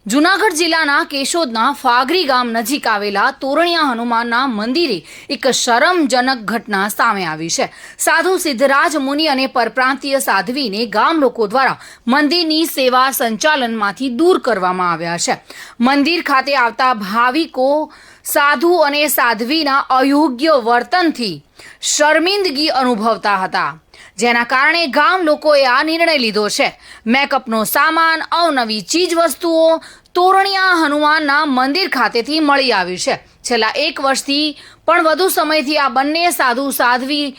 જૂનાગઢ જિલ્લાના કેશોદના ફાગરી ગામ નજીક આવેલા તોરણિયા હનુમાનના મંદિરે એક શરમજનક ઘટના સામે આવી છે। સાધુ સિદ્ધરાજ મુનિ અને પરપ્રાંતીય સાધ્વીને ગામ લોકો દ્વારા મંદિરની સેવા સંચાલનમાંથી દૂર કરવામાં આવ્યા છે। મંદિર ખાતે આવતા ભાવિકો સાધુ અને સાધ્વીના અયોગ્ય વર્તનથી શર્મિંદગી અનુભવતા હતા, જેના કારણે ગામ લોકોએ આ નિર્ણય લીધો છે। મેકઅપનો સામાન, અવનવી ચીજ વસ્તુઓ તોરણિયા હનુમાનના મંદિર ખાતેથી મળી આવ્યું છે। છેલ્લા 1 વર્ષથી પણ વધુ સમયથી આ બંને સાધુ સાધ્વી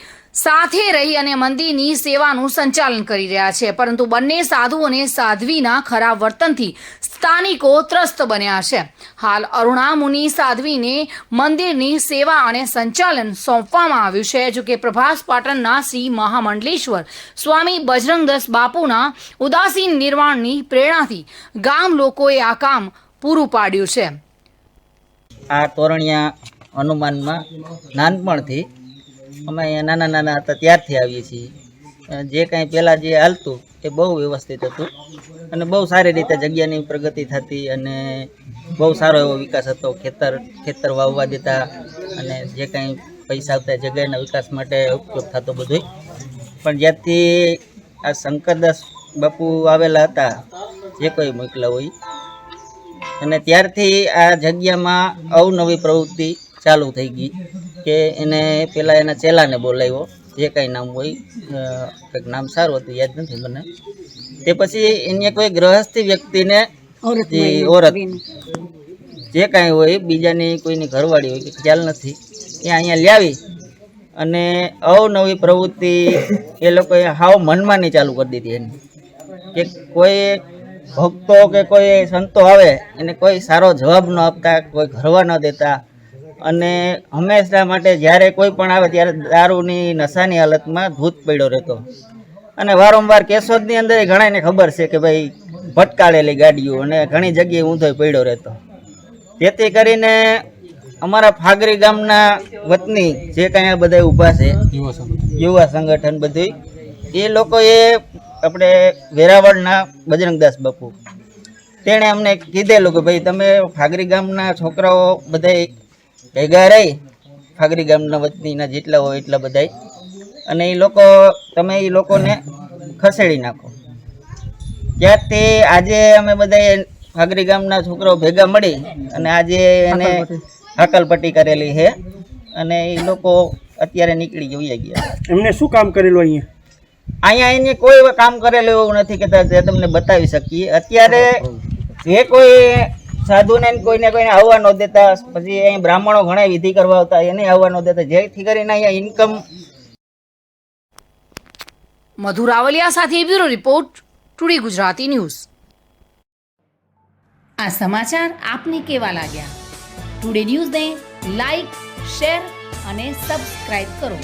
સાથે રહી અને મંદિરની સેવાનું સંચાલન કરી રહ્યા છે, પરંતુ બંને સાધુ અને સાધ્વીના ખરાબ વર્તનથી સ્થાનિકો ત્રસ્ત બન્યા છે। હાલ અરુણા મુનિ સાધ્વીને મંદિરની સેવા અને સંચાલન સોંપવામાં આવ્યું છે। જોકે પ્રભાસ પાટણના શ્રી મહામંડલેશ્વર સ્વામી બજરંગદાસ બાપુના ઉદાસીન નિર્વાણની પ્રેરણાથી ગામ લોકોએ આ કામ પૂરું પાડ્યું છે। આ તોરણિયા હનુમાનમાં નાનપણથી અમે અહીંયા નાના નાના હતા ત્યારથી આવીએ છીએ। જે કાંઈ પહેલાં જે હાલતું એ બહુ વ્યવસ્થિત હતું અને બહુ સારી રીતે જગ્યાની પ્રગતિ થતી અને બહુ સારો એવો વિકાસ હતો। ખેતર વાવવા દેતા અને જે કાંઈ પૈસા આવતા જગ્યાના વિકાસ માટે ઉપયોગ થતો બધું। પણ જ્યારથી આ શંકરદાસ બાપુ આવેલા હતા, જે કોઈ મોકલા હોય, અને ત્યારથી આ જગ્યામાં અવનવી પ્રવૃત્તિ ચાલુ થઈ ગઈ કે એને પહેલાં એના ચેલાને બોલાવ્યો, જે કાંઈ નામ હોય, કંઈક નામ સારું હતું યાદ નથી મને। તે પછી એને કોઈ ગ્રહસ્થી વ્યક્તિને ઓરત જે કાંઈ હોય બીજાની કોઈની ઘરવાળી હોય કે ખ્યાલ નથી, એ અહીંયા લાવી અને અવનવી પ્રવૃત્તિ એ લોકોએ હાવ મનમાની ચાલુ કરી દીધી એની, કે કોઈ ભક્તો કે કોઈ સંતો આવે એને કોઈ સારો જવાબ ન આપતા, કોઈ ઘરવા ન દેતા અને હંમેશા માટે જ્યારે કોઈ પણ આવે ત્યારે દારૂની નશાની હાલતમાં ધૂત પડ્યો રહેતો। અને વારંવાર કેશોદની અંદર ઘણાને ખબર છે કે ભાઈ ભટકાળેલી ગાડીઓ અને ઘણી જગ્યાએ ઊંધો પડ્યો રહેતો। જેથી કરીને અમારા ફાગરી ગામના વતની જે કાંઈ બધા ઊભા છે, યુવા સંગઠન બધું, એ લોકોએ આપણે વેરાવળના બજરંગદાસ બાપુ તેણે અમને કીધેલું કે ભાઈ તમે ફાગરી ગામના છોકરાઓ બધા ભેગા રહી, ફાગરી ગામના વતનીના જેટલા હોય એટલા બધા, અને એ લોકો તમે એ લોકોને ખસેડી નાખો। ત્યારથી આજે અમે બધા ફાગરી ગામના છોકરાઓ ભેગા મળી અને આજે એને હાકલપટ્ટી કરેલી છે અને એ લોકો અત્યારે નીકળી ગયા। એમને શું કામ કરેલું અહીંયા? એને કોઈ કામ કરેલું એવું નથી કે તમને બતાવી શકીએ। અત્યારે જે કોઈ સાધુને કોઈને આવવા ન દેતા, પછી અહીં બ્રાહ્મણો ઘણા વિધિ કરવા આવતા એને આવવા ન દેતા, જેથી કરીને અહીંયા ઇન્કમ। મધુ રાવલિયા સાથે bureau report, today Gujarati news. આ સમાચાર આપને કેવા લાગ્યા? ટુડે ન્યૂઝને લાઈક, શેર અને સબસ્ક્રાઇબ કરો।